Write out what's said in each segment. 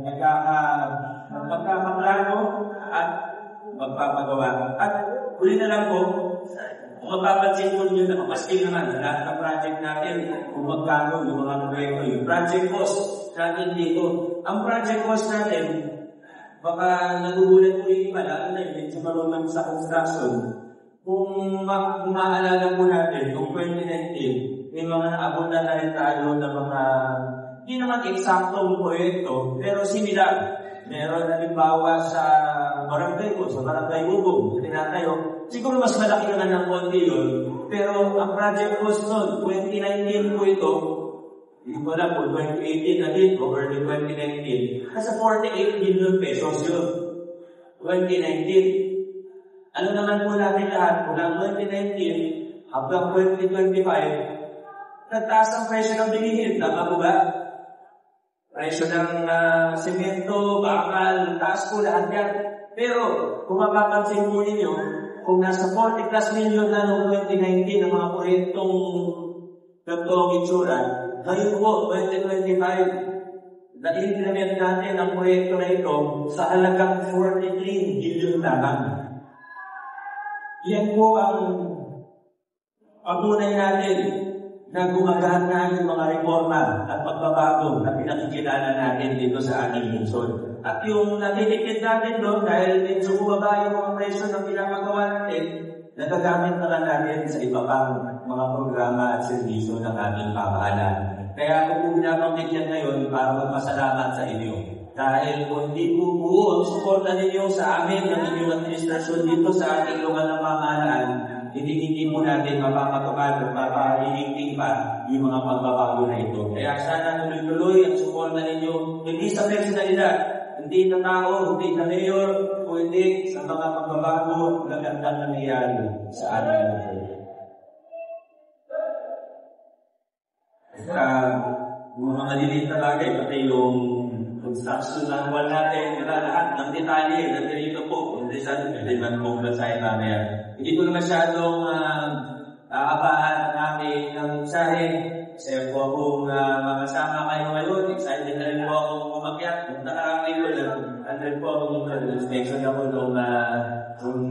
magkakaplano at magpapagawa. At huli na lang po, kung mapapansin po nyo na kapasking naman, lahat ng project natin, kung magkano yung mga proyekto, yung project cost natin dito. Ang project cost natin, baka nagugulat po yung iba, lalo na yun, sa marunong sa construction. Kung maalala po natin, kung 2019, may mga naabot na rin tayo na mga, hindi naman eksaktong proyekto, pero similar. Meron halimbawa sa barangay ko, sa barangay Ubog, tinatayo. Siguro mas malaki naman ng konti yun. Pero ang project cost noon, 2019 po ito, hindi ko alam po, 2018 na dito, early 2019, nasa 48 billion pesos yun. 2019. Ano naman po natin lahat, mula 2019 hanggang 2025, nagtaas ang presyo ng bilihin, tama po ba? Presyo ng semento, bakal, taas po lahat yan. Pero, kung mapapansin po ninyo, kung nasa 40 plus million na noong 2019 ang mga proyektong gantong itsura, ngayon po, 2025, na-implement natin ang proyekto na ito sa halagang 43 billion lamang. Yan po ang patunay natin na gumagana yung mga reforma at pagbabago na pinakikilala natin dito sa ating lungsod. At yung natitipid natin doon, dahil medyo bumaba yung mga presyo na pinapagawa natin, nagagamit na lang natin sa iba pang mga programa at servisyo ng ating pamahalaan. Kaya ako po binabanggit yan ngayon para magpasalamat sa inyo. Dahil kung hindi po buo ang suporta ninyo sa amin ng inyong administrasyon dito sa ating lugar ng pamahalaan, hindi po natin mapapatupad at mapahihinting pa yung mga pagbabago na ito. Kaya sana tuloy-tuloy ang suporta ninyo, hindi sa personalidad, hindi na tao, hindi na mayor, kundi sa mga pagbabago na gandang nangyayari sa ating lugar. Yung mga lilit na bagay, pati yung construction ng wall natin, lahat ng detalye, nandito po, hindi sa liman po basahin namin. Hindi ko na masyadong aabahan namin ng mensahe. Kasi po akong makasama kayo ngayon. Excited na rin po akong umakyat. Kung nakarangay ko lang, andun po akong inspection ako nung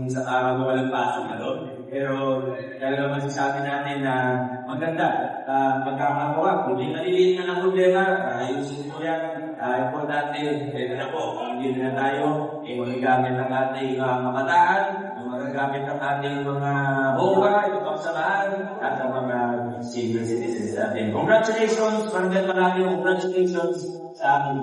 sa araw ko walang pasok na doon. Pero talaga masasabi natin na maganda magkakagawa. Kung di maliliit na ng problema, ayusin po yan. Importante, pwede na po. Hindi na tayo, magagamit ang ating makataan, magagamit ang ating mga OWA, yung pagsamahan, at ang mga senior citizens natin. Congratulations! Maraming congratulations sa aking